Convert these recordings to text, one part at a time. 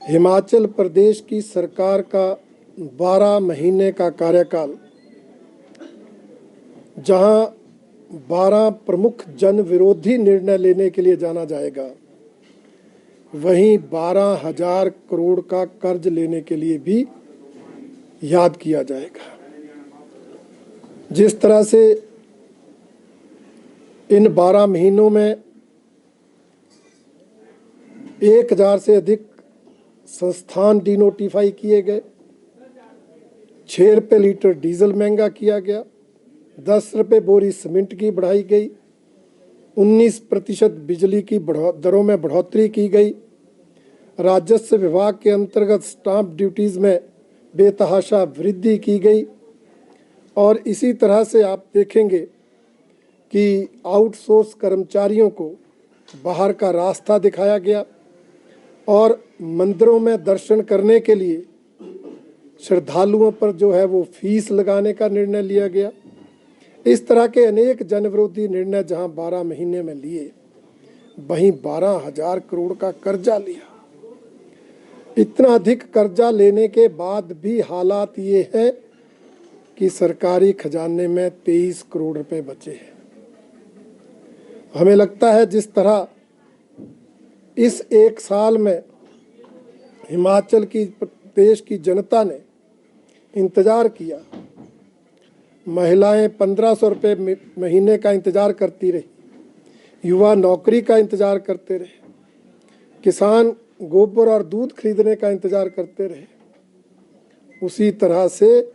हिमाचल प्रदेश की सरकार का 12 महीने का कार्यकाल, जहां 12 प्रमुख जन विरोधी निर्णय लेने के लिए जाना जाएगा, वहीं 12,000 करोड़ का कर्ज लेने के लिए भी याद किया जाएगा। जिस तरह से इन 12 महीनों में 1,000 से अधिक संस्थान डिनोटिफाई किए गए, 6 रुपये लीटर डीजल महंगा किया गया, 10 रुपये बोरी सीमेंट की बढ़ाई गई, 19% बिजली की दरों में बढ़ोतरी की गई, राजस्व विभाग के अंतर्गत स्टाम्प ड्यूटीज़ में बेतहाशा वृद्धि की गई। और इसी तरह से आप देखेंगे कि आउटसोर्स कर्मचारियों को बाहर का रास्ता दिखाया गया और मंदिरों में दर्शन करने के लिए श्रद्धालुओं पर जो है वो फीस लगाने का निर्णय लिया गया। इस तरह के अनेक जनविरोधी निर्णय जहां 12 महीने में लिए, वहीं 12,000 करोड़ का कर्जा लिया। इतना अधिक कर्जा लेने के बाद भी हालात ये है कि सरकारी खजाने में 23 करोड़ रुपए बचे हैं। हमें लगता है जिस तरह इस एक साल में हिमाचल की प्रदेश की जनता ने इंतज़ार किया, महिलाएं 1,500 रुपये महीने का इंतज़ार करती रही, युवा नौकरी का इंतज़ार करते रहे, किसान गोबर और दूध खरीदने का इंतज़ार करते रहे, उसी तरह से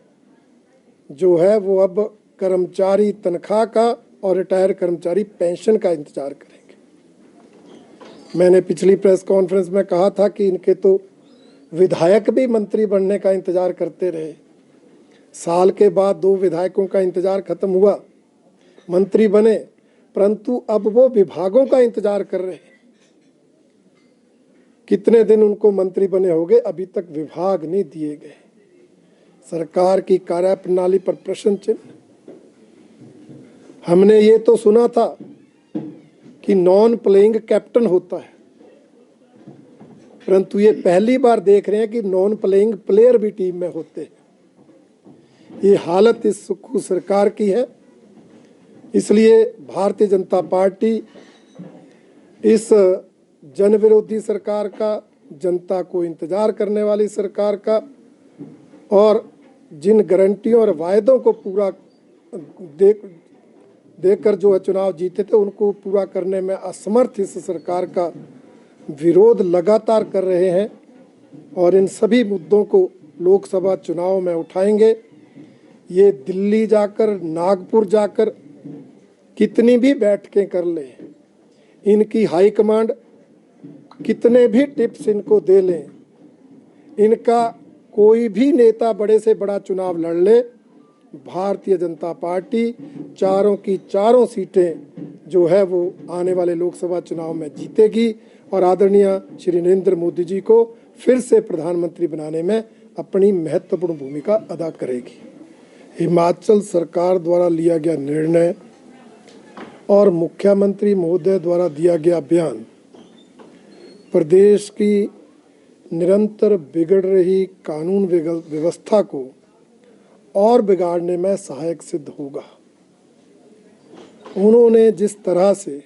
जो है वो अब कर्मचारी तनख्वाह का और रिटायर कर्मचारी पेंशन का इंतज़ार करेंगे। मैंने पिछली प्रेस कॉन्फ्रेंस में कहा था कि इनके तो विधायक भी मंत्री बनने का इंतज़ार करते रहे। साल के बाद 2 विधायकों का इंतज़ार खत्म हुआ, मंत्री बने, परंतु अब वो विभागों का इंतज़ार कर रहे हैं। कितने दिन उनको मंत्री बने होंगे, अभी तक विभाग नहीं दिए गए। सरकार की कार्यप्रणाली पर प्रश्न चिन्ह। हमने ये तो सुना था कि नॉन प्लेइंग कैप्टन होता है, परंतु ये पहली बार देख रहे हैं कि नॉन प्लेइंग प्लेयर भी टीम में होते हैं। ये हालत इस सुक्खू सरकार की है। इसलिए भारतीय जनता पार्टी इस जनविरोधी सरकार का, जनता को इंतजार करने वाली सरकार का और जिन गारंटियों और वायदों को पूरा देकर जो है चुनाव जीते थे, उनको पूरा करने में असमर्थ इस सरकार का विरोध लगातार कर रहे हैं और इन सभी मुद्दों को लोकसभा चुनाव में उठाएंगे। ये दिल्ली जाकर, नागपुर जाकर कितनी भी बैठकें कर लें, इनकी हाईकमांड कितने भी टिप्स इनको दे लें, इनका कोई भी नेता बड़े से बड़ा चुनाव लड़ ले, भारतीय जनता पार्टी चारों की चारों सीटें जो है वो आने वाले लोकसभा चुनाव में जीतेगी और आदरणीय श्री नरेंद्र मोदी जी को फिर से प्रधानमंत्री बनाने में अपनी महत्वपूर्ण भूमिका अदा करेगी। हिमाचल सरकार द्वारा लिया गया निर्णय और मुख्यमंत्री महोदय द्वारा दिया गया बयान प्रदेश की निरंतर बिगड़ रही कानून व्यवस्था को और बिगाड़ने में सहायक सिद्ध होगा। उन्होंने जिस तरह से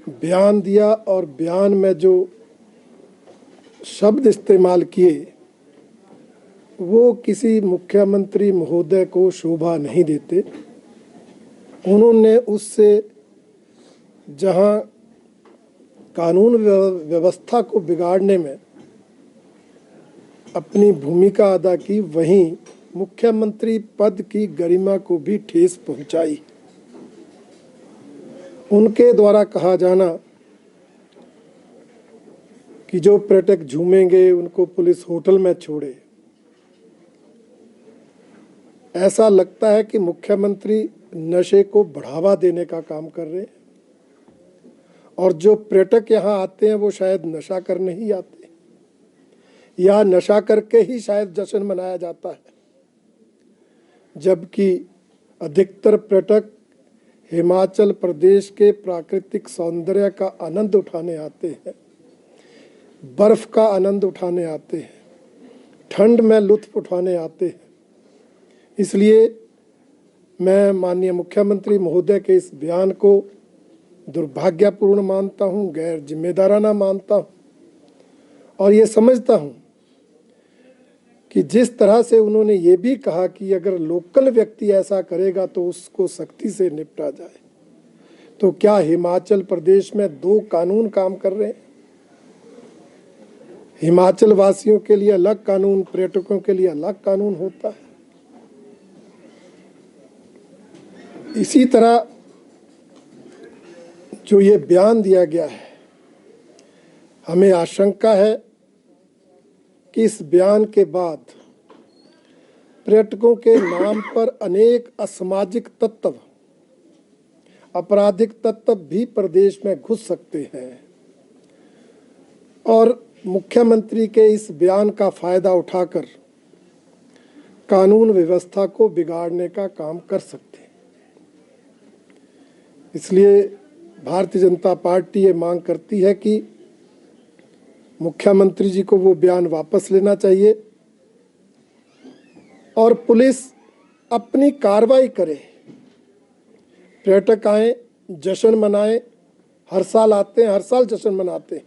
बयान दिया और बयान में जो शब्द इस्तेमाल किए, वो किसी मुख्यमंत्री महोदय को शोभा नहीं देते। उन्होंने उससे जहां कानून व्यवस्था को बिगाड़ने में अपनी भूमिका अदा की, वहीं मुख्यमंत्री पद की गरिमा को भी ठेस पहुंचाई। उनके द्वारा कहा जाना कि जो पर्यटक झूमेंगे उनको पुलिस होटल में छोड़े, ऐसा लगता है कि मुख्यमंत्री नशे को बढ़ावा देने का काम कर रहे हैं और जो पर्यटक यहाँ आते हैं वो शायद नशा करने ही आते हैं या नशा करके ही शायद जश्न मनाया जाता है, जबकि अधिकतर पर्यटक हिमाचल प्रदेश के प्राकृतिक सौंदर्य का आनंद उठाने आते हैं। बर्फ का आनंद उठाने आते हैं, ठंड में लुत्फ उठाने आते हैं। इसलिए मैं माननीय मुख्यमंत्री महोदय के इस बयान को दुर्भाग्यपूर्ण मानता हूं, गैर जिम्मेदाराना मानता हूं, और ये समझता हूं कि जिस तरह से उन्होंने ये भी कहा कि अगर लोकल व्यक्ति ऐसा करेगा तो उसको सख्ती से निपटा जाए, तो क्या हिमाचल प्रदेश में 2 कानून काम कर रहे हैं? हिमाचल वासियों के लिए अलग कानून, पर्यटकों के लिए अलग कानून होता है। इसी तरह जो ये बयान दिया गया है, हमें आशंका है कि इस बयान के बाद पर्यटकों के नाम पर अनेक असामाजिक तत्व, आपराधिक तत्व भी प्रदेश में घुस सकते हैं और मुख्यमंत्री के इस बयान का फायदा उठाकर कानून व्यवस्था को बिगाड़ने का काम कर सकते हैं। इसलिए भारतीय जनता पार्टी ये मांग करती है कि मुख्यमंत्री जी को वो बयान वापस लेना चाहिए और पुलिस अपनी कार्रवाई करे। पर्यटक आए, जश्न मनाएं, हर साल आते हैं, हर साल जश्न मनाते हैं,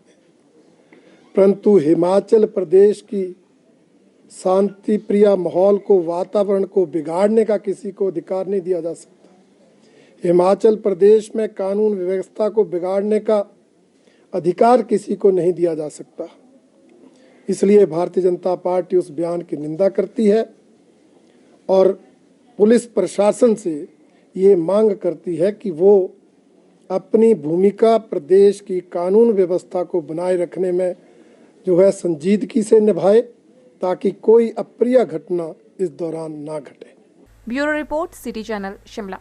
परंतु हिमाचल प्रदेश की शांति प्रिय माहौल को, वातावरण को बिगाड़ने का किसी को अधिकार नहीं दिया जा सकता। हिमाचल प्रदेश में कानून व्यवस्था को बिगाड़ने का अधिकार किसी को नहीं दिया जा सकता। इसलिए भारतीय जनता पार्टी उस बयान की निंदा करती है और पुलिस प्रशासन से ये मांग करती है कि वो अपनी भूमिका प्रदेश की कानून व्यवस्था को बनाए रखने में जो है संजीदगी से निभाए, ताकि कोई अप्रिय घटना इस दौरान ना घटे। Bureau report, city channel, Shimla.